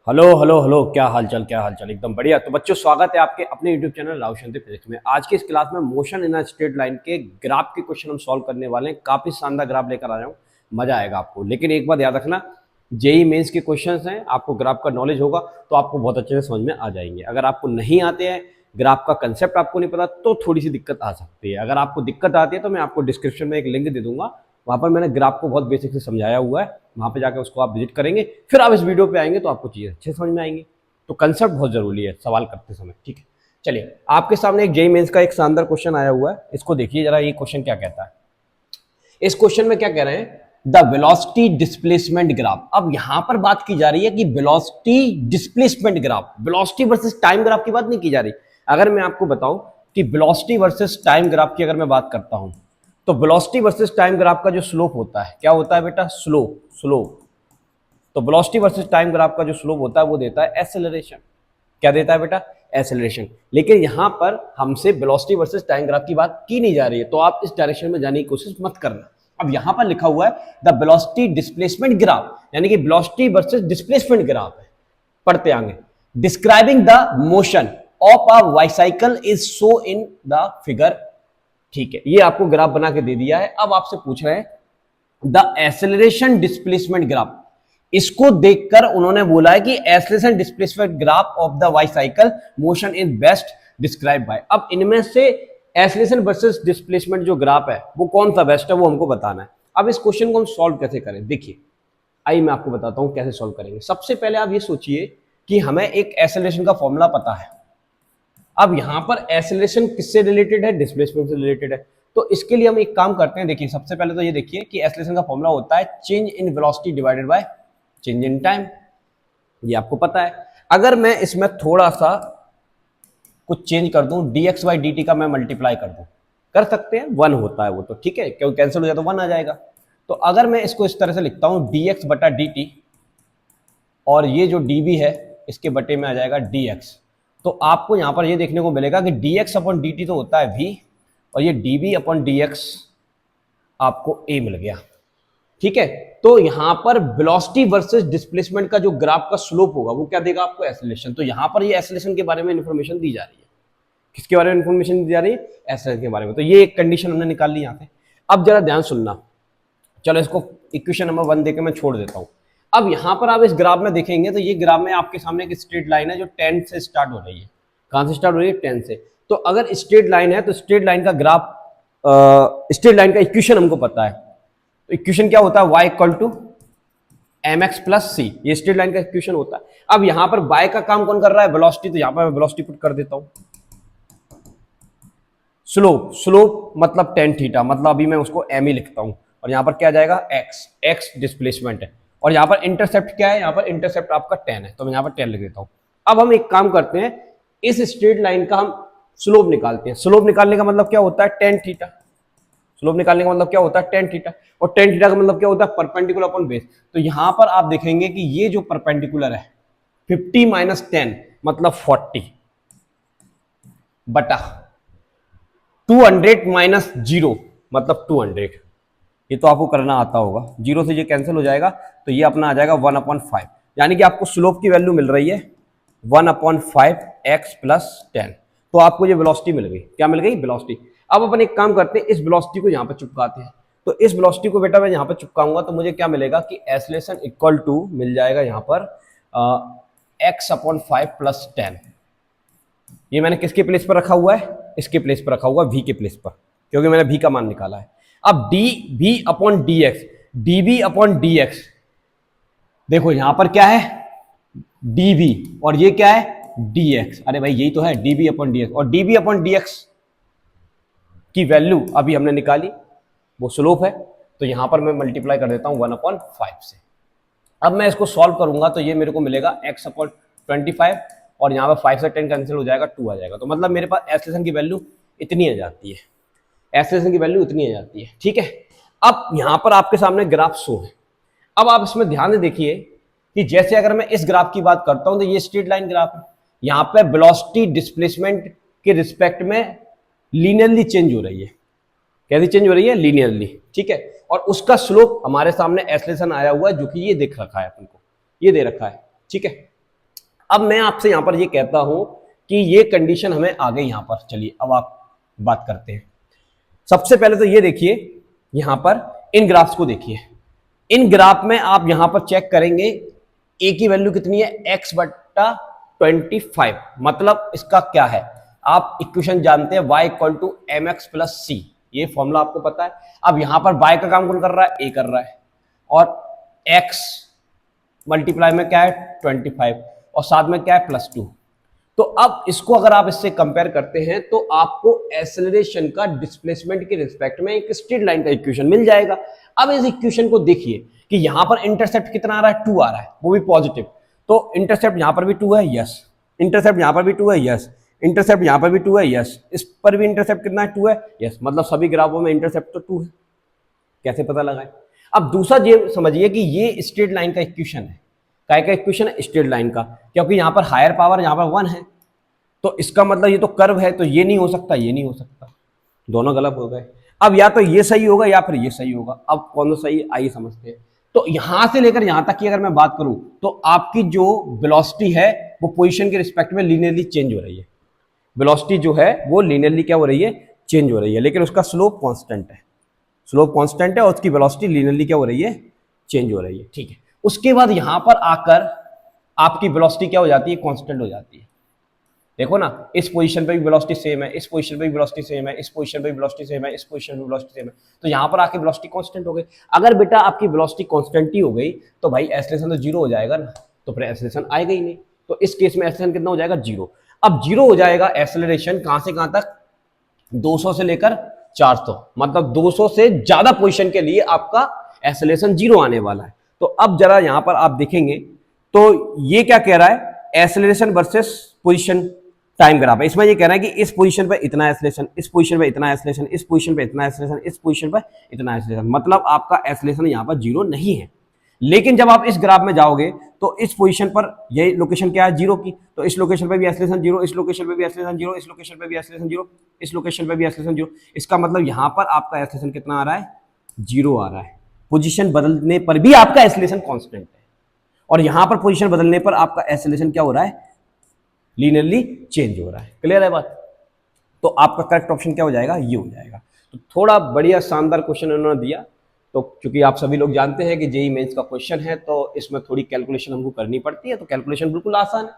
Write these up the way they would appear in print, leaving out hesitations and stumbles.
Hello hello hello, क्या हालचाल क्या हालचाल। एकदम बढ़िया। तो बच्चों, स्वागत है आपके अपने यूट्यूब चैनल राव शांति फिजिक्स में। आज की इस क्लास में motion in a straight line के ग्राफ के क्वेश्चन हम सॉल्व करने वाले हैं। काफी शानदार ग्राफ लेकर आ रहा हूँ, मजा आएगा आपको। लेकिन एक बात याद रखना, जेई मेंस के क्वेश्चंस हैं, आपको ग्राफ का नॉलेज होगा तो आपको बहुत अच्छे से समझ में आ जाएंगे। अगर आपको नहीं आते हैं, ग्राफ का कंसेप्ट आपको नहीं पता, तो थोड़ी सी दिक्कत आ सकती है। अगर आपको दिक्कत आती है तो मैं आपको डिस्क्रिप्शन में एक लिंक दे दूंगा, वहां पर मैंने ग्राफ को बहुत बेसिक से समझाया हुआ है। वहां पे जाकर उसको आप विजिट करेंगे, फिर आप इस वीडियो पे आएंगे तो आपको चीजें अच्छे समझ में आएंगी। तो कंसेप्ट बहुत जरूरी है सवाल करते समय, ठीक है। चलिए, आपके सामने एक जेईई मेंस का एक शानदार क्वेश्चन आया हुआ है, इसको देखिए जरा। ये क्वेश्चन क्या कहता है? इस क्वेश्चन में क्या कह रहे हैं? The velocity displacement graph. अब यहां पर बात की जा रही है कि velocity displacement graph, velocity versus time graph की बात नहीं की जा रही। अगर मैं आपको बताऊं कि वेलोसिटी वर्सेस टाइम ग्राफ की अगर मैं बात करता हूं, तो वेलोसिटी वर्सेस टाइम ग्राफ का जो स्लोप होता है, क्या होता है बेटा? स्लोप। तो वेलोसिटी वर्सेस टाइम ग्राफ का जो स्लोप होता है वो देता है एक्सेलरेशन। क्या देता है बेटा? एक्सेलरेशन। लेकिन यहां पर हमसे वेलोसिटी वर्सेस टाइम ग्राफ की बात की नहीं जा रही है, तो आप इस डायरेक्शन में जाने की कोशिश मत करना। अब यहां पर लिखा हुआ है द वेलोसिटी डिस्प्लेसमेंट ग्राफ, यानी कि वेलोसिटी वर्सेस डिस्प्लेसमेंट ग्राफ है। पढ़ते आगे। Describing the motion of a bicycle is show in the figure. ठीक है, ये आपको ग्राफ बना के दे दिया है। अब आपसे पूछ रहे हैं द एक्सेलरेशन डिस्प्लेसमेंट ग्राफ। इसको देखकर उन्होंने बोला है कि acceleration displacement graph of the bicycle motion is best describe by. अब इनमें से एक्सेलरेशन वर्सेस डिस्प्लेसमेंट जो ग्राफ है वो कौन सा बेस्ट है, वो हमको बताना है। अब इस क्वेश्चन को हम सॉल्व कैसे करें, देखिए आइए मैं आपको बताता हूं कैसे सॉल्व करेंगे। सबसे पहले आप ये सोचिए कि हमें एक एक्सेलरेशन का फॉर्मूला पता है। अब यहां पर एक्सेलरेशन किससे रिलेटेड है? डिस्प्लेसमेंट से रिलेटेड है। तो इसके लिए हम एक काम करते हैं। देखिए, सबसे पहले तो ये देखिए कि एक्सेलरेशन का फॉर्मूला होता है change in velocity divided by change in time. ये आपको पता है। अगर मैं इसमें थोड़ा सा कुछ चेंज कर दूं, dx बाई dt का मैं मल्टीप्लाई कर दूं, कर सकते हैं। 1 होता है वो, तो ठीक है, क्योंकि कैंसिल हो जाए तो 1 आ जाएगा। तो अगर मैं इसको इस तरह से लिखता हूं dx बटा dt, और ये जो dv है इसके बटे में आ जाएगा dx, तो आपको यहां पर ये देखने को मिलेगा कि dx अपॉन dt तो होता है v, और ये dv अपॉन dx आपको a मिल गया। ठीक है, तो यहां पर वेलोसिटी वर्सेस डिस्प्लेसमेंट का जो ग्राफ का स्लोप होगा वो क्या देगा आपको? एक्सेलरेशन। तो यहां पर ये एक्सेलरेशन के बारे में इंफॉर्मेशन दी जा रही है। किसके बारे में इंफॉर्मेशन दी जा रही है? एक्सेलरेशन के बारे में। तो ये एक कंडीशन हमने निकाल ली यहां पे। अब जरा ध्यान सुनना। चलो, इसको इक्वेशन नंबर 1 देकर मैं छोड़ देता हूं। अब यहां पर आप इस ग्राफ में देखेंगे तो ये ग्राफ में आपके सामने एक स्ट्रेट लाइन है जो 10 से स्टार्ट हो रही है। कहां से स्टार्ट हो रही है? 10 से। तो अगर स्ट्रेट लाइन है तो स्ट्रेट लाइन का ग्राफ, स्ट्रेट लाइन का इक्वेशन हमको पता है। तो इक्वेशन क्या होता है? y equal to M X plus C. ये स्ट्रेट लाइन का इक्वेशन होता है। अब यहां पर y का काम कौन कर रहा है? वेलोसिटी। तो यहां पर मैं वेलोसिटी पुट कर देता हूं। स्लोप मतलब टेन थीटा, मतलब अभी मैं उसको एम ही लिखता हूं। और यहां पर क्या जाएगा? एक्स डिस्प्लेसमेंट है। और यहां पर इंटरसेप्ट क्या है? यहां पर इंटरसेप्ट आपका 10 है, तो मैं यहां पर 10 लिख देता हूं। अब हम एक काम करते हैं, इस स्ट्रेट लाइन का हम स्लोप निकालते हैं। स्लोप निकालने का मतलब क्या होता है? Tan theta. स्लोप निकालने का मतलब क्या होता है? Tan theta. और टेन थीटा का मतलब क्या होता है? Perpendicular upon base. तो यहां पर आप देखेंगे कि ये जो परपेंडिकुलर है 50 माइनस 10 मतलब 40 बटा 200 माइनस 0 मतलब 200। ये तो आपको करना आता होगा। 0 से ये कैंसिल हो जाएगा, तो ये अपना आ जाएगा 1/5। यानी कि आपको स्लोप की वैल्यू मिल रही है 1/5 x प्लस 10। तो आपको ये वेलोसिटी मिल गई। क्या मिल गई? वेलोसिटी। अब अपन एक काम करते हैं, इस वेलोसिटी को यहाँ पे चिपकाते हैं। तो इस वेलोसिटी को बेटा मैं यहाँ पे चिपकाऊंगा तो मुझे क्या मिलेगा कि एक्सेलरेशन इक्वल टू मिल जाएगा यहाँ पर x/5 प्लस 10। ये मैंने किसके प्लेस पर रखा हुआ है? इसके प्लेस पर रखा हुआ, v के प्लेस पर, क्योंकि मैंने v का मान निकाला है। अब D upon D x, dB upon D x, देखो यहां पर क्या है? डीबी, और ये क्या है? dx। अरे भाई यही तो है, db अपॉन dx। और db अपॉन dx की वैल्यू अभी हमने निकाली, वो स्लोप है। तो यहां पर मैं मल्टीप्लाई कर देता हूं 1/5 से। अब मैं इसको सॉल्व करूंगा तो ये मेरे को मिलेगा x/25, और यहां पर 5 से 10 कैंसिल हो जाएगा, 2 आ जाएगा। तो मतलब मेरे पास एक्सेलरेशन की वैल्यू इतनी आ जाती है। एक्सेलरेशन की वैल्यू इतनी आ जाती है। ठीक है, अब यहां पर आपके सामने ग्राफ शो है। अब आप इसमें ध्यान से देखिए कि जैसे अगर मैं इस ग्राफ की बात करता हूं तो ये स्ट्रेट लाइन ग्राफ है। यहां पे वेलोसिटी डिस्प्लेसमेंट के रिस्पेक्ट में लीनियरली चेंज हो रही है। कैसी चेंज हो रही है? लीनियरली। ठीक है, और उसका स्लोप हमारे सामने एक्सेलरेशन आया हुआ है, जो कि ये देख रखा है अपन को, ये दे रखा है। ठीक है, अब मैं आपसे यहां पर ये कहता हूं कि ये कंडीशन हमें आ गई यहां पर। चलिए अब आप बात करते हैं। सबसे पहले तो ये देखिए, यहां पर इन ग्राफ्स को देखिए। इन ग्राफ में आप यहां पर चेक करेंगे ए की वैल्यू कितनी है, x बट्टा 25। मतलब इसका क्या है, आप इक्वेशन जानते हैं y equal to M X plus C, ये फॉर्मूला आपको पता है। अब यहां पर y का काम कौन कर रहा है, a कर रहा है, और x मल्टीप्लाई में क्या है 25, और साथ में क्या है +2। तो अब इसको अगर आप इससे कंपेयर करते हैं तो आपको एक्सेलरेशन का डिस्प्लेसमेंट के रिस्पेक्ट में एक स्ट्रेट लाइन का इक्वेशन मिल जाएगा। अब इस इक्वेशन को देखिए कि यहां पर इंटरसेप्ट कितना आ रहा है, 2 आ रहा है, वो भी पॉजिटिव। तो इंटरसेप्ट यहां पर भी 2 है, यस। इंटरसेप्ट यहां पर भी 2 है, यस। इंटरसेप्ट यहां पर भी 2 है, यस। इस पर भी इंटरसेप्ट कितना है, 2 है, यस। मतलब सभी ग्राफों में इंटरसेप्ट तो 2 है। कैसे पता लगाए? अब दूसरा ये समझिए कि ये स्ट्रेट लाइन का इक्वेशन है। काय का इक्वेशन है, स्ट्रेट लाइन का, क्योंकि यहां पर हायर पावर यहां पर 1 है। तो इसका मतलब ये तो कर्व है, तो ये नहीं हो सकता, ये नहीं हो सकता, दोनों गलत हो गए। अब या तो ये सही होगा या फिर ये सही होगा। अब कौन सा सही है, आइए समझते हैं। तो यहां से लेकर यहां तक की अगर मैं बात करूं तो आपकी जो वेलोसिटी है वो पोजीशन के रिस्पेक्ट में लीनियरली चेंज हो रही है। वेलोसिटी जो है वो लीनियरली क्या हो रही है, चेंज हो रही है, लेकिन उसका स्लोप कांस्टेंट है। स्लोप कांस्टेंट है और उसकी वेलोसिटी लीनियरली क्या हो रही है, चेंज हो रही है, ठीक है। उसके बाद यहां पर आकर आपकी वेलोसिटी क्या हो जाती है, कांस्टेंट हो जाती है। देखो ना, इस पोजीशन पे भी वेलोसिटी सेम है, इस पोजीशन पे भी वेलोसिटी सेम है, इस पोजीशन पे भी वेलोसिटी सेम है, इस पोजीशन पे वेलोसिटी सेम है। तो यहां पर आके वेलोसिटी कांस्टेंट हो गई। अगर बेटा आपकी वेलोसिटी कांस्टेंट ही हो गई तो भाई एक्सेलरेशन तो जीरो हो जाएगा ना, तो फिर एक्सेलरेशन आएगा ही नहीं। तो इस केस में एक्सेलरेशन कितना हो जाएगा, जीरो। अब जीरो हो जाएगा एक्सेलरेशन कहां से कहां तक, 200 से लेकर 400, मतलब 200 से ज्यादा पोजीशन के लिए आपका एक्सेलरेशन जीरो आने वाला है। तो अब जरा यहां पर आप देखेंगे तो ये क्या कह रहा है, acceleration versus position time graph है। इसमें ये कह रहा है कि इस पोजीशन पे इतना एक्सेलरेशन, इस पोजीशन पे इतना एक्सेलरेशन, इस पोजीशन पे इतना एक्सेलरेशन, इस पोजीशन पे इतना एक्सेलरेशन, मतलब आपका एक्सेलरेशन यहां पर जीरो नहीं है। लेकिन जब आप इस ग्राफ में जाओगे तो इस पोजीशन पर ये लोकेशन क्या है, जीरो की, तो इस लोकेशन पे भी एक्सेलरेशन जीरो, इस लोकेशन पे भी एक्सेलरेशन जीरो, इस लोकेशन पे भी एक्सेलरेशन जीरो, इस लोकेशन पे भी एक्सेलरेशन जीरो। इसका मतलब यहां पर आपका एक्सेलरेशन कितना आ रहा है, जीरो आ रहा है। पोजीशन बदलने पर भी आपका एक्सेलरेशन कांस्टेंट है, और यहां पर पोजीशन बदलने पर आपका एक्सेलरेशन क्या हो रहा है, लीनियरली चेंज हो रहा है। क्लियर है बात? तो आपका करेक्ट ऑप्शन क्या हो जाएगा, ये हो जाएगा। तो थोड़ा बढ़िया शानदार क्वेश्चन उन्होंने दिया। तो क्योंकि आप सभी लोग जानते हैं कि जेईई मेंस का क्वेश्चन है तो इसमें थोड़ी कैलकुलेशन हमको करनी पड़ती है, तो कैलकुलेशन बिल्कुल आसान है।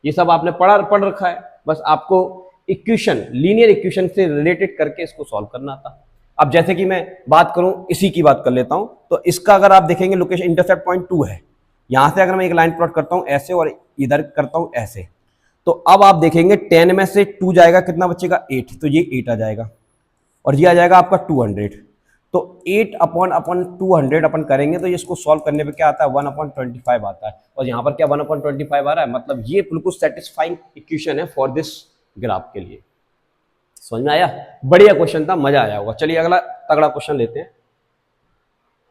ये सब आपने पढ़ रखा है, बस आपको इक्वेशन, लीनियर इक्वेशन से रिलेटेड करके इसको सॉल्व करना था। अब जैसे कि मैं बात करूं, इसी की बात कर लेता हूं, तो इसका अगर आप देखेंगे लोकेशन इंटरसेप्ट पॉइंट 2 है। यहां से अगर मैं एक लाइन प्लॉट करता हूं ऐसे और इधर करता हूं ऐसे, तो अब आप देखेंगे 10 में से 2 जाएगा, कितना बचेगा 8, तो ये 8 आ जाएगा, और ये आ जाएगा आपका 200। तो 8 अपॉन 200 अपन करेंगे तो ये इसको सॉल्व करने पे क्या आता है, 1/25 आता है, और यहाँ पर क्या 1/25 आ रहा है, मतलब ये बिल्कुल सेटिस्फाइंग इक्वेशन है फॉर दिस ग्राफ के लिए। समझ में आया? बढ़िया क्वेश्चन था, मजा आया होगा। चलिए अगला तगड़ा क्वेश्चन लेते हैं।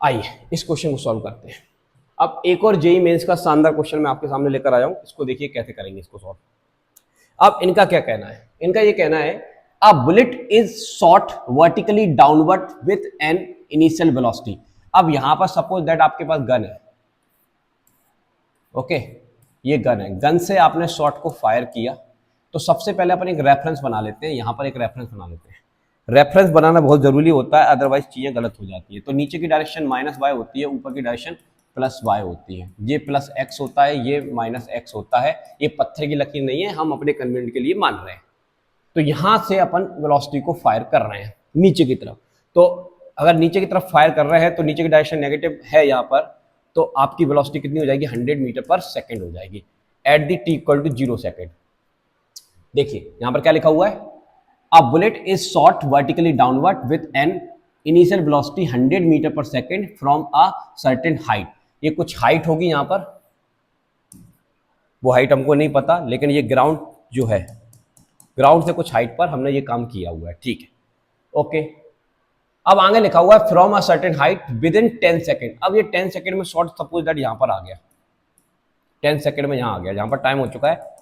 आइए इस क्वेश्चन को सॉल्व करते हैं। अब एक और जेईई मेंस का शानदार क्वेश्चन मैं आपके सामने लेकर आया हूं, इसको देखिए कैसे करेंगे इसको सॉल्व। अब इनका क्या कहना है, इनका ये कहना है a bullet is shot vertically downward with an initial velocity. अब यहां पर सपोज दैट आपके पास गन है, ओके, ये गन है, गन से आपने शॉट को फायर किया। तो सबसे पहले अपन एक रेफरेंस बना लेते हैं, यहां पर एक रेफरेंस बना लेते हैं। रेफरेंस बनाना बहुत जरूरी होता है, अदरवाइज चीजें गलत हो जाती है। तो नीचे की डायरेक्शन -y होती है, ऊपर की डायरेक्शन +y होती है। ये +x होता है, ये -x होता है। ये पत्थर की लकीर नहीं है, हम अपने कन्वीनियंट के लिए मान रहे हैं। तो यहां से अपन वेलोसिटी को फायर कर रहे हैं नीचे की तरफ। तो अगर नीचे की तरफ फायर कर रहे हैं तो नीचे की डायरेक्शन नेगेटिव है यहाँ पर, तो आपकी वेलोसिटी कितनी हो जाएगी, 100 मीटर पर सेकेंड हो जाएगी एट दी t = 0 सेकेंड। देखिए यहां पर क्या लिखा हुआ है, a bullet is shot vertically downward with an initial velocity 100 metre per second from a certain height. ये कुछ हाइट होगी यहां पर, वो हाइट हमको नहीं पता, लेकिन ये ग्राउंड जो है, ग्राउंड से कुछ हाइट पर हमने ये काम किया हुआ है, ठीक है, ओके। अब आगे लिखा हुआ है from a certain height with in 10 second. अब ये 10 सेकेंड में शॉट सपोज दैट यहां पर आ गया, 10 सेकेंड में यहां आ गया, जहां पर टाइम हो चुका है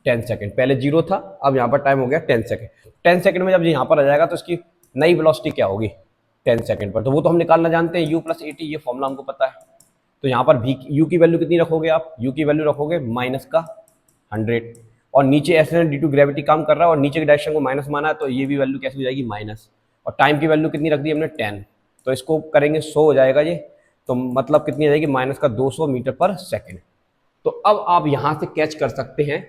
10 सेकेंड, पहले 0 था, अब यहां पर टाइम हो गया 10 सेकेंड। 10 सेकेंड में जब यहां पर आ जाएगा तो इसकी नई वेलोसिटी क्या होगी 10 सेकेंड पर, तो वो तो हम निकालना जानते हैं, u + at, ये फॉर्मूला हमको पता है। तो यहाँ पर v u की वैल्यू कितनी रखोगे आप, u की वैल्यू रखोगे माइनस का 100, और नीचे एक्सेलरेशन ड्यू टू ग्रेविटी काम कर रहा है और नीचे के डायरेक्शन को माइनस माना है, तो ये भी वैल्यू कैसे हो जाएगी माइनस, और टाइम की वैल्यू कितनी रख दी हमने 10, तो इसको करेंगे 100 हो जाएगा ये, तो मतलब कितनी आ जाएगी माइनस का 200 मीटर पर सेकेंड। तो अब आप यहाँ से कैच कर सकते हैं,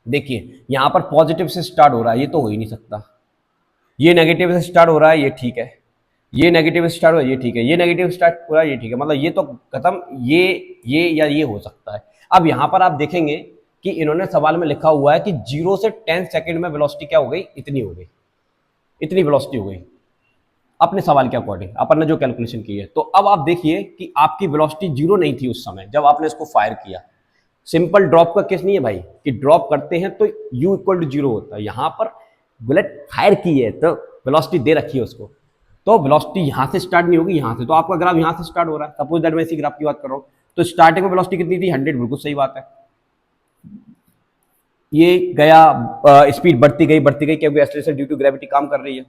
देखिए यहाँ पर पॉजिटिव से स्टार्ट हो रहा है, ये तो हो ही नहीं सकता, ये नेगेटिव से स्टार्ट हो रहा है, ये ठीक है, ये नेगेटिव स्टार्ट हो रहा है, ये ठीक है, ये नेगेटिव स्टार्ट हो रहा है, ये ठीक है, मतलब ये तो खत्म, ये या ये हो सकता है। अब यहाँ पर आप देखेंगे कि इन्होंने सवाल में लिखा हुआ है कि 0 से 10 सेकंड में वेलोसिटी क्या हो गई, इतनी हो गई, इतनी वेलोसिटी हो गई अपने सवाल के अकॉर्डिंग, अपन ने जो कैलकुलेशन की है। तो अब आप देखिए कि आपकी वेलोसिटी 0 नहीं थी उस समय जब आपने इसको फायर किया। सिंपल ड्रॉप का केस नहीं है भाई कि ड्रॉप करते हैं तो u इक्वल टू 0 होता है, यहाँ पर बुलेट फायर की है तो वेलोसिटी दे रखी है उसको, तो वेलोसिटी यहाँ से स्टार्ट नहीं होगी, यहाँ से, तो आपका ग्राफ यहाँ से स्टार्ट हो रहा है, सपोज दैट मैं इसी ग्राफ की बात कर रहा हूँ, तो स्टार्टिंग में वेलोसिटी कितनी थी 100, बिल्कुल सही बात है, ये गया स्पीड बढ़ती गई क्योंकि एक्सेलरेशन ड्यू टू ग्रेविटी काम कर रही है,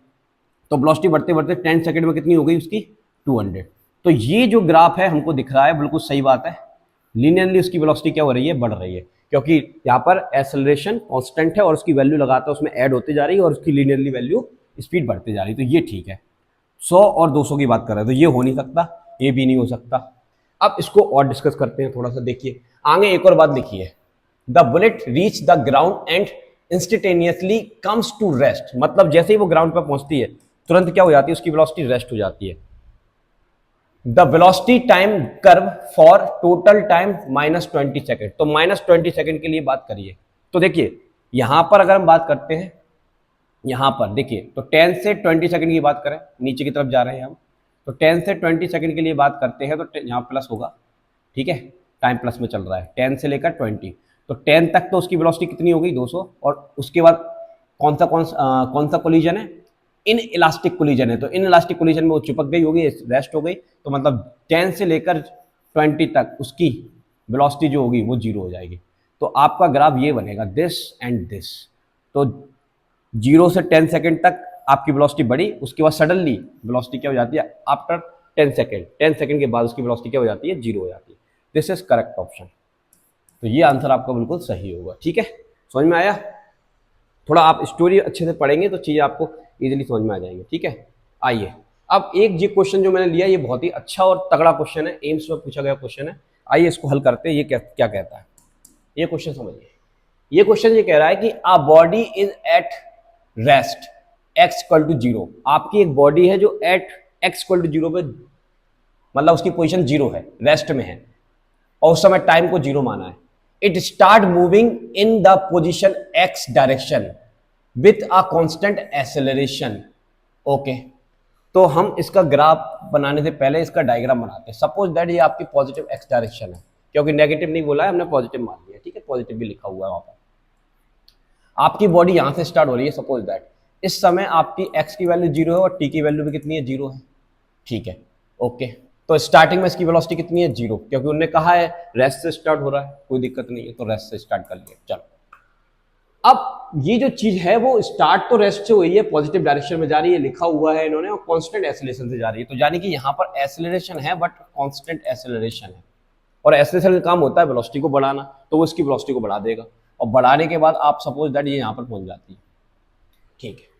तो वेलोसिटी बढ़ते बढ़ते 10 सेकंड में कितनी हो गई उसकी 200। तो ये जो ग्राफ है हमको दिख रहा है, बिल्कुल सही बात है, लीनियरली उसकी वेलोसिटी क्या हो रही है, बढ़ रही है, क्योंकि यहाँ पर एक्सेलरेशन कांस्टेंट है और उसकी वैल्यू लगातार उसमें ऐड होती जा रही है और उसकी लीनियरली वैल्यू स्पीड बढ़ती जा रही है, तो ये ठीक है। 100 और 200 की बात कर रहे हैं तो ये हो नहीं सकता, ये भी नहीं हो सकता। अब इसको और डिस्कस करते हैं थोड़ा सा, देखिए आगे एक और बात लिखिए, the bullet reach the ground and instantaneously comes to rest, मतलब जैसे ही वो ग्राउंड पर पहुंचती है तुरंत क्या हो जाती है, उसकी वेलोसिटी रेस्ट हो जाती है। The velocity time curve for total time -20 second, तो -20 सेकेंड के लिए बात करिए। तो देखिए यहां पर अगर हम बात करते हैं, यहां पर देखिए तो 10 से 20 सेकंड की बात करें, नीचे की तरफ जा रहे हैं हम, तो 10 से 20 सेकंड के लिए बात करते हैं तो यहाँ प्लस होगा, ठीक है, टाइम प्लस में चल रहा है 10 से लेकर 20, तो 10 तक तो उसकी वेलोसिटी कितनी हो गई 200, और उसके बाद कौन सा कोलिजन है, इन इलास्टिक कोलिजन है, तो इन इलास्टिक कोलिजन में वो चिपक गई होगी, रेस्ट हो गई, तो मतलब 10 से लेकर 20 तक उसकी वेलोसिटी जो होगी वो 0 हो जाएगी। तो आपका ग्राफ ये बनेगा, दिस एंड दिस, तो 0 से 10 सेकेंड तक आपकी वेलोसिटी बढ़ी, उसके बाद सडनली वेलोसिटी क्या हो जाती है, आफ्टर 10 सेकेंड के बाद उसकी वेलोसिटी क्या हो जाती है, 0 हो जाती है। दिस इज करेक्ट ऑप्शन, तो ये आंसर आपका बिल्कुल सही होगा, ठीक है, समझ में आया। थोड़ा आप स्टोरी अच्छे से पढ़ेंगे तो चीज़ें आपको इजीली समझ में आ जाएंगे, ठीक है। आइए अब एक ये क्वेश्चन जो मैंने लिया, ये बहुत ही अच्छा और तगड़ा क्वेश्चन है, एम्स में पूछा गया क्वेश्चन है, आइए इसको हल करते हैं। ये क्या कहता है, ये क्वेश्चन समझिए। ये क्वेश्चन ये कह रहा है कि a body is at rest x equal to 0, आपकी एक बॉडी है जो एट x इक्वल टू 0 पे, मतलब उसकी पोजीशन 0 है, रेस्ट में है, और उस समय टाइम को 0 माना है। It start moving in the position x direction with a constant acceleration. Okay, तो हम इसका ग्राफ बनाने से पहले इसका डायग्राम बनाते हैं। सपोज दैट ये आपकी पॉजिटिव x डायरेक्शन है, क्योंकि नेगेटिव नहीं बोला है हमने, पॉजिटिव मान लिया, ठीक है, पॉजिटिव भी लिखा हुआ है वहां पर। आपकी बॉडी यहां से स्टार्ट हो रही है, सपोज दैट इस समय आपकी x की वैल्यू 0 है और t की वैल्यू भी कितनी है, 0 है, ठीक है। ओके, तो स्टार्टिंग में इसकी वेलोसिटी कितनी है, 0, क्योंकि उन्होंने कहा है रेस्ट से स्टार्ट हो रहा है, कोई दिक्कत नहीं है, तो रेस्ट से स्टार्ट कर लिया। चलो अब ये जो चीज है वो स्टार्ट तो रेस्ट से हुई है, पॉजिटिव डायरेक्शन में जा रही है, लिखा हुआ है इन्होंने, और कांस्टेंट एक्सेलरेशन से जा रही है, तो यानी कि यहाँ पर एक्सेलरेशन है बट कांस्टेंट एक्सेलरेशन है, और एक्सेलरेशन का काम होता है वेलोसिटी को बढ़ाना, तो वो इसकी वेलोसिटी को बढ़ा देगा, और बढ़ाने के बाद आप सपोज दैट ये यहाँ पर पहुंच जाती है, ठीक है।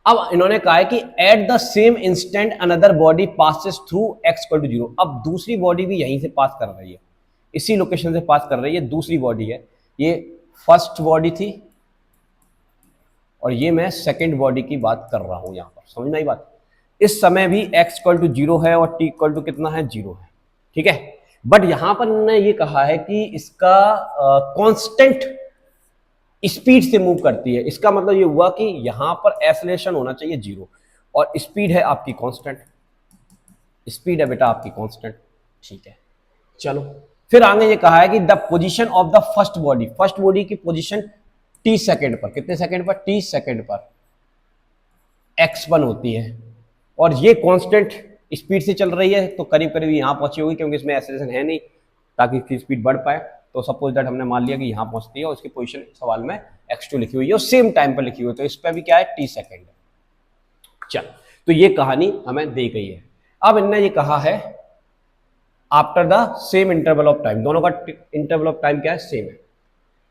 अब इन्होंने कहा है कि at the same instant another body passes through x equal to 0, अब दूसरी बॉडी भी यहीं से पास कर रही है, इसी लोकेशन से पास कर रही है, दूसरी बॉडी है, ये फर्स्ट बॉडी थी और ये मैं सेकंड बॉडी की बात कर रहा हूं, यहां पर समझ में आई बात। इस समय भी x इक्वल टू 0 है और t इक्वल टू कितना है, 0 है, ठीक है। बट यहां पर इन्होंने ये कहा है कि इसका कांस्टेंट स्पीड से मूव करती है, इसका मतलब ये हुआ कि यहां पर एक्सेलरेशन होना चाहिए 0 और स्पीड है आपकी कांस्टेंट, स्पीड है बेटा आपकी कांस्टेंट, ठीक है। चलो फिर आगे ये कहा है कि the position of the first body की पोजीशन t सेकंड पर, कितने सेकंड पर, t सेकंड पर x1 होती है, और ये कांस्टेंट स्पीड से चल रही है, तो करीब करीब यहां पहुंची होगी, क्योंकि इसमें एक्सेलरेशन है नहीं ताकि इसकी स्पीड बढ़ पाए, तो सपोज दैट हमने मान लिया कि यहां पहुंचती है और उसकी पोजीशन सवाल में x2 लिखी हुई है और सेम टाइम पर लिखी हुई है, तो इस पर भी क्या है, t सेकंड है। चल, तो ये कहानी हमें दी गई है। अब इन्होंने ये कहा है after the same interval of time, दोनों का इंटरवल ऑफ टाइम क्या है, सेम है।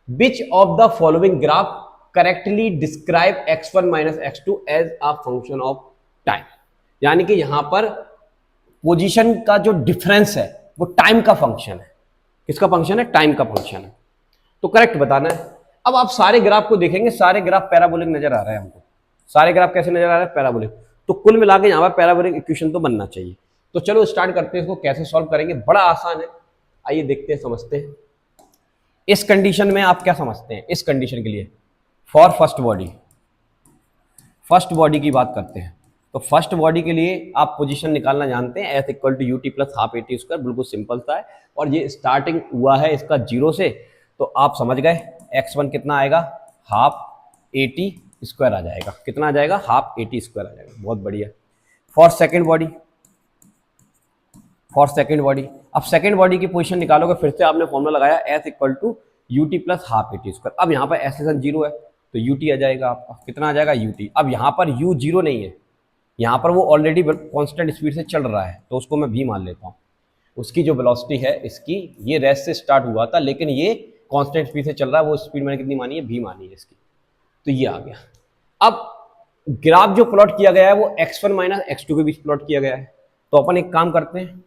Which of the following graph correctly describe x1 minus x2 as a function of time, यानी कि यहां पर पोजीशन का जो डिफरेंस है वो टाइम का फंक्शन है। किसका फंक्शन है, टाइम का फंक्शन है। तो करेक्ट बताना है। अब आप सारे ग्राफ को देखेंगे, सारे ग्राफ पैराबोलिक नजर आ रहा है हमको। सारे ग्राफ कैसे नजर आ रहे हैं, पैराबोलिक। तो कुल मिला के यहां पर पैराबोलिक इक्वेशन तो बनना चाहिए। तो चलो स्टार्ट करते हैं, इसको कैसे सॉल्व करेंगे, बड़ा आसान है। आइए देखते हैं, समझते हैं। इस कंडीशन में आप क्या समझते हैं, इस कंडीशन के लिए फॉर फर्स्ट बॉडी की बात करते हैं। तो फर्स्ट बॉडी के लिए आप पोजीशन निकालना जानते हैं, s equal to u t plus half a t square, बिल्कुल सिंपल सा है। और ये स्टार्टिंग हुआ है इसका 0 से, तो आप समझ गए x1 कितना आएगा, हाफ ए टी स्क्वायर आ जाएगा। कितना आ जाएगा, हाफ ए टी स्क्वायर आ जाएगा। बहुत बढ़िया। फॉर सेकेंड बॉडी, अब सेकेंड बॉडी की पोजीशन निकालोगे, फिर से आपने फॉर्मूला लगाया s equal to u t plus half a t square. अब यहाँ पर एस 0 है तो यूटी आ जाएगा आपका। कितना आ जाएगा, यूटी। अब यहाँ पर यू 0 नहीं है, यहाँ पर वो ऑलरेडी कांस्टेंट स्पीड से चल रहा है, तो उसको मैं भी मान लेता हूँ। उसकी जो वेलोसिटी है इसकी, ये रेस्ट से स्टार्ट हुआ था लेकिन ये कांस्टेंट स्पीड से चल रहा है, वो स्पीड मैंने कितनी मानी है, भी मानी है इसकी। तो ये आ गया। अब ग्राफ जो प्लॉट किया गया है वो x1 माइनस x2 के बीच प्लॉट किया गया है। तो अपन एक काम करते हैं,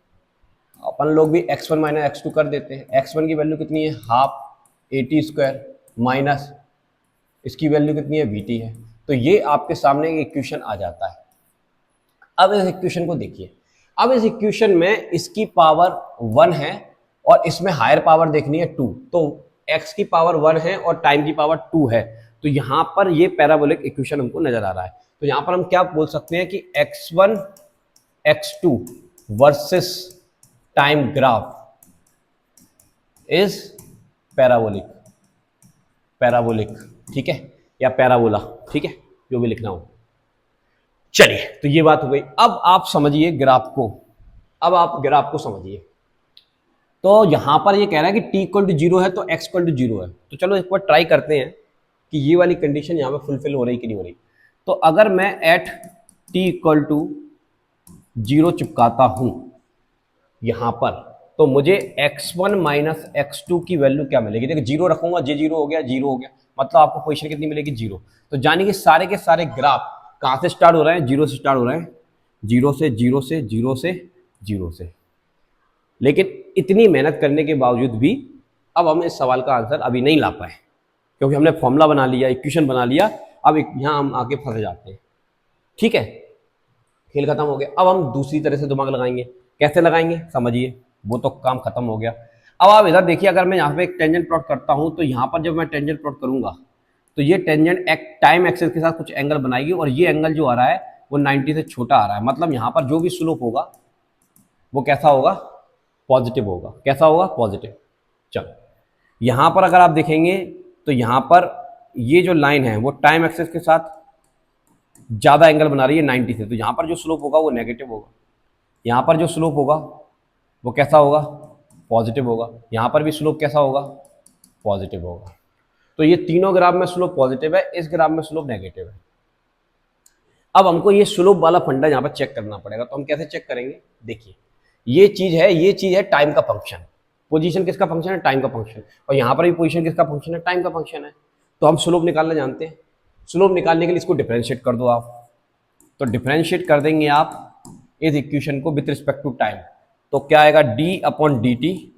अपन लोग भी x1 माइनस x2 कर देते हैं। x1 की वैल्यू कितनी है, half a t square, minus इसकी वैल्यू कितनी है, वीटी है। तो ये आपके सामने एक इक्वेशन आ जाता है। अब इस इक्वेशन को देखिए। अब इस इक्वेशन में इसकी पावर 1 है और इसमें हायर पावर देखनी है 2। तो x की पावर 1 है और टाइम की पावर 2 है। तो यहां पर ये पैराबोलिक इक्वेशन हमको नजर आ रहा है। तो यहां पर हम क्या बोल सकते हैं कि x1 x2 versus time graph is parabolic, ठीक है, या पैराबोला, ठीक है, जो भी लिखना हो। चलिए, तो ये बात हो गई। अब आप समझिए ग्राफ को, अब आप ग्राफ को समझिए। तो यहां पर ये कह रहा है कि t इक्वल टू 0 है तो x इक्वल टू 0 है। तो चलो एक बार ट्राई करते हैं कि ये वाली कंडीशन यहां पे फुलफिल हो रही कि नहीं हो रही। तो अगर मैं एट t इक्वल टू 0 चिपकाता हूं यहां पर, तो मुझे x1 माइनस x2 की वैल्यू क्या मिलेगी। देखिए 0 रखूंगा, जे 0 हो गया, 0 हो गया, मतलब आपको पोजीशन कितनी मिलेगी, 0। तो जानिए कि सारे के सारे ग्राफ कहां से स्टार्ट हो रहे हैं, 0 से स्टार्ट हो रहे हैं, 0 से 0 से 0 से 0 से। लेकिन इतनी मेहनत करने के बावजूद भी अब हम इस सवाल का आंसर अभी नहीं ला पाए, क्योंकि हमने फॉर्मूला बना लिया, इक्वेशन बना लिया। अब यहाँ हम आके फंस जाते हैं, ठीक है, खेल खत्म हो गया। अब हम दूसरी तरह से दिमाग लगाएंगे। कैसे लगाएंगे, समझिए, वो तो काम खत्म हो गया। अब आप इधर देखिए, अगर मैं यहाँ पे एक टेंजेंट प्लॉट करता हूँ, तो यहाँ पर जब मैं टेंजेंट प्लॉट करूंगा तो ये टेंजेंट एक टाइम एक्सिस के साथ कुछ एंगल बनाएगी, और ये एंगल जो आ रहा है वो 90 से छोटा आ रहा है। मतलब यहाँ पर जो भी स्लोप होगा वो कैसा होगा, पॉजिटिव होगा। कैसा होगा, पॉजिटिव। चलो, यहाँ पर अगर आप देखेंगे तो यहाँ पर ये जो लाइन है वो टाइम एक्सिस के साथ ज़्यादा एंगल बना रही है 90 से, तो यहाँ पर जो स्लोप होगा वो नेगेटिव होगा। यहाँ पर जो स्लोप होगा वो कैसा होगा, पॉजिटिव होगा। यहाँ पर भी स्लोप कैसा होगा, पॉजिटिव होगा। तो ये तीनों ग्राफ में स्लोप पॉजिटिव है, इस ग्राफ में स्लोप नेगेटिव है। अब हमको ये स्लोप वाला फंडा यहाँ पर चेक करना पड़ेगा। तो हम कैसे चेक करेंगे, देखिए ये चीज़ है टाइम का फंक्शन। पोजीशन किसका फंक्शन है, टाइम का फंक्शन। और यहाँ पर भी पोजीशन किसका फंक्शन है, टाइम का फंक्शन है। तो हम स्लोप निकालना जानते हैं। स्लोप निकालने के लिए इसको डिफरेंशिएट कर दो आप। तो डिफरेंशिएट कर देंगे आप इस इक्वेशन को विथ रिस्पेक्ट टू टाइम। तो क्या आएगा, d upon d t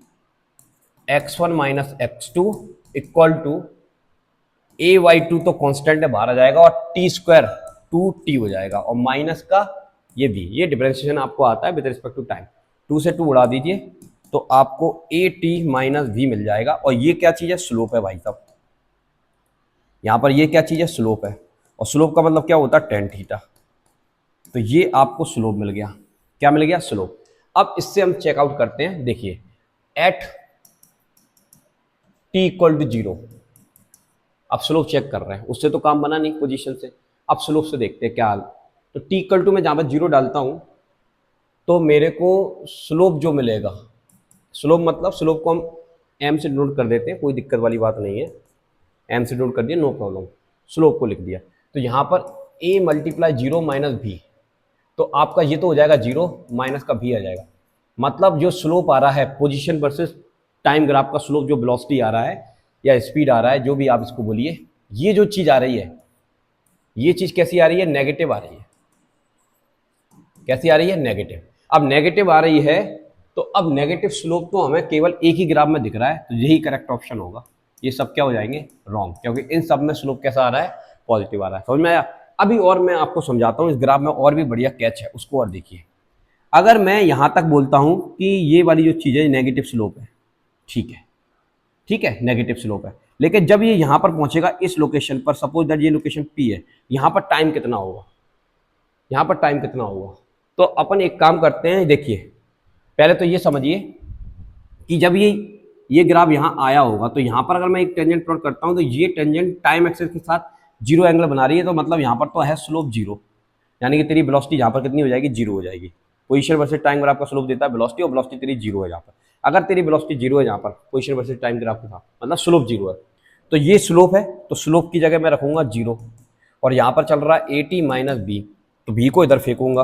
x1 minus x2 equal to ay2 तो कांस्टेंट है, बाहर आ जाएगा, और टी स्क्वायर 2t हो जाएगा, और माइनस का ये भी, ये डिफरेंशिएशन आपको आता है विद रिस्पेक्ट टू टाइम। 2 से 2 उड़ा दीजिए तो आपको at माइनस v मिल जाएगा। और ये क्या चीज़ है, स्लोप है भाई साहब। यहाँ पर ये क्या चीज़ है, स्लोप है। और स्लोप का मतलब क्या होता है, टेन थीटा। तो ये आपको स्लोप मिल गया। क्या मिल गया, स्लोप। अब इससे हम चेकआउट करते हैं। देखिए एट t इक्वल टू 0, अब स्लोप चेक कर रहे हैं, उससे तो काम बना नहीं पोजीशन से। अब स्लोप से देखते हैं क्या हाल। तो t इक्वल टू में जहाँ पर 0 डालता हूँ तो मेरे को स्लोप जो मिलेगा, स्लोप मतलब स्लोप को हम m से डिनोट कर देते हैं, कोई दिक्कत वाली बात नहीं है। m से डिनोट कर दिया, नो प्रॉब्लम। स्लोप को लिख दिया। तो यहाँ पर a मल्टीप्लाई 0 माइनस v, तो आपका ये तो हो जाएगा 0 माइनस का v आ जाएगा। मतलब जो स्लोप आ रहा है पोजीशन वर्सेस टाइम ग्राफ का स्लोप, जो वेलोसिटी आ रहा है या स्पीड आ रहा है, जो भी आप इसको बोलिए, ये जो चीज आ रही है, ये चीज कैसी आ रही है? नेगेटिव आ रही है। कैसी आ रही है? नेगेटिव। अब नेगेटिव आ रही है तो अब नेगेटिव स्लोप तो हमें केवल एक ही ग्राफ में दिख रहा है, तो यही करेक्ट ऑप्शन होगा। ये सब क्या हो जाएंगे? रॉन्ग, क्योंकि इन सब में स्लोप कैसा आ रहा है? पॉजिटिव आ रहा है। समझ में आया? अभी और मैं आपको समझाता हूँ, इस ग्राफ में और भी बढ़िया कैच है, उसको और देखिए। अगर मैं यहां तक बोलता हूं कि ये वाली जो चीज है नेगेटिव स्लोप है, ठीक है, ठीक है, नेगेटिव स्लोप है, लेकिन जब ये यहां पर पहुंचेगा इस लोकेशन पर, सपोज दैट ये लोकेशन पी है, यहां पर टाइम कितना होगा? यहां पर टाइम कितना होगा? तो अपन एक काम करते हैं, देखिए पहले तो ये समझिए कि जब ये ग्राफ यहां आया होगा, तो यहां पर अगर मैं एक टेंजेंट प्लॉट करता हूं, तो ये टेंजेंट टाइम एक्सिस के साथ जीरो एंगल बना रही है, तो मतलब यहां पर तो है स्लोप जीरो, यानी कि तेरी वेलोसिटी यहां पर कितनी हो जाएगी? जीरो हो जाएगी। पोजीशन वर्सेस टाइम ग्राफ का स्लोप देता है वेलोसिटी, और वेलोसिटी तेरी जीरो है यहाँ पर। अगर तेरी वेलोसिटी जीरो है यहाँ पर पोजीशन वर्सेस टाइम ग्राफ के साथ, मतलब स्लोप जीरो है, तो ये स्लोप है, तो स्लोप की जगह मैं रखूंगा जीरो, और यहाँ पर चल रहा है ए टी माइनस बी, तो बी को इधर फेंकूंगा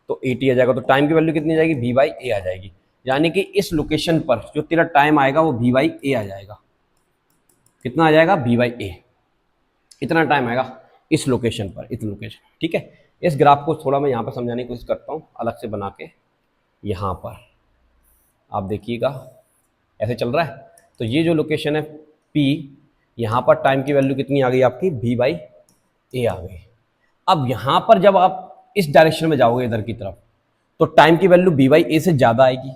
तो ए टी आ जाएगा, तो टाइम की वैल्यू कितनी आ जाएगी? वी बाई ए आ जाएगी। यानी कि इस लोकेशन पर जो तेरा टाइम आएगा वो वी बाई ए आ जाएगा। कितना आ जाएगा? वी बाई ए। इतना टाइम आएगा इस लोकेशन पर, इस लोकेशन, ठीक है। इस ग्राफ को थोड़ा मैं यहाँ पर समझाने की कोशिश करता हूँ अलग से बना के। यहाँ पर आप देखिएगा ऐसे चल रहा है, तो ये जो लोकेशन है P, यहाँ पर टाइम की वैल्यू कितनी आ गई आपकी? V बाई ए आ गई। अब यहाँ पर जब आप इस डायरेक्शन में जाओगे इधर की तरफ, तो टाइम की वैल्यू V बाई ए से ज़्यादा आएगी,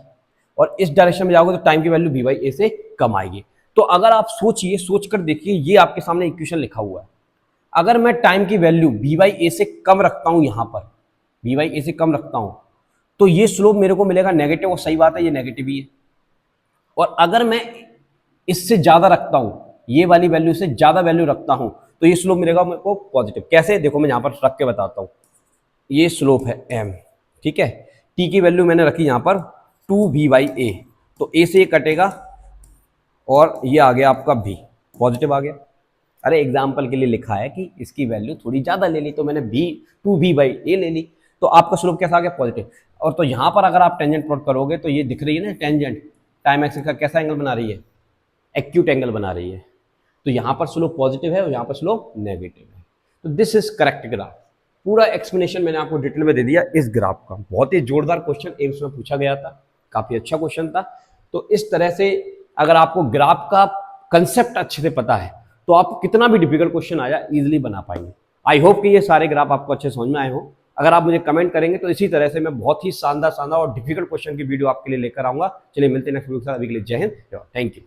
और इस डायरेक्शन में जाओगे तो टाइम की वैल्यू V बाई ए से कम आएगी। तो अगर आप सोचिए, सोच कर देखिए, ये आपके सामने इक्वेशन लिखा हुआ है। अगर मैं टाइम की वैल्यू V बाई ए से कम रखता हूँ, यहाँ पर V बाई ए से कम रखता हूँ, तो ये स्लोप मेरे को मिलेगा नेगेटिव, और सही बात है ये नेगेटिव ही है। और अगर मैं इससे ज़्यादा रखता हूँ, ये वाली वैल्यू से ज़्यादा वैल्यू रखता हूँ, तो ये स्लोप मिलेगा मेरे को पॉजिटिव। कैसे? देखो मैं यहाँ पर रख के बताता हूँ। ये स्लोप है m, ठीक है। t की वैल्यू मैंने रखी यहाँ पर 2v बाई ए, तो a से ये कटेगा और ये आ गया आपका v, पॉजिटिव आ गया। अरे एग्जाम्पल के लिए लिखा है कि इसकी वैल्यू थोड़ी ज़्यादा ले ली, तो मैंने v 2v बाई ए ले ली, तो आपका स्लोप कैसा आ गया? पॉजिटिव। और तो यहाँ पर अगर आप टेंजेंट प्लॉट करोगे, तो ये दिख रही है ना टेंजेंट टाइम एक्सिस का कैसा एंगल बना रही है? एक्यूट एंगल बना रही है। तो यहाँ पर स्लोप पॉजिटिव है और यहाँ पर स्लोप नेगेटिव है। तो दिस इज करेक्ट ग्राफ। पूरा एक्सप्लेनेशन मैंने आपको डिटेल में दे दिया इस ग्राफ का। बहुत ही जोरदार क्वेश्चन एम्स में पूछा गया था, काफी अच्छा क्वेश्चन था। तो इस तरह से अगर आपको ग्राफ का कंसेप्ट अच्छे से पता है, तो आप कितना भी डिफिकल्ट क्वेश्चन आया इजीली बना पाएंगे। आई होप कि ये सारे ग्राफ आपको अच्छे समझ में आए हो। अगर आप मुझे कमेंट करेंगे तो इसी तरह से मैं बहुत ही शानदार और डिफिकल्ट क्वेश्चन की वीडियो आपके लिए लेकर आऊंगा। चलिए मिलते हैं नेक्स्ट वीडियो के साथ। अभी के लिए जय हिंद, थैंक यू।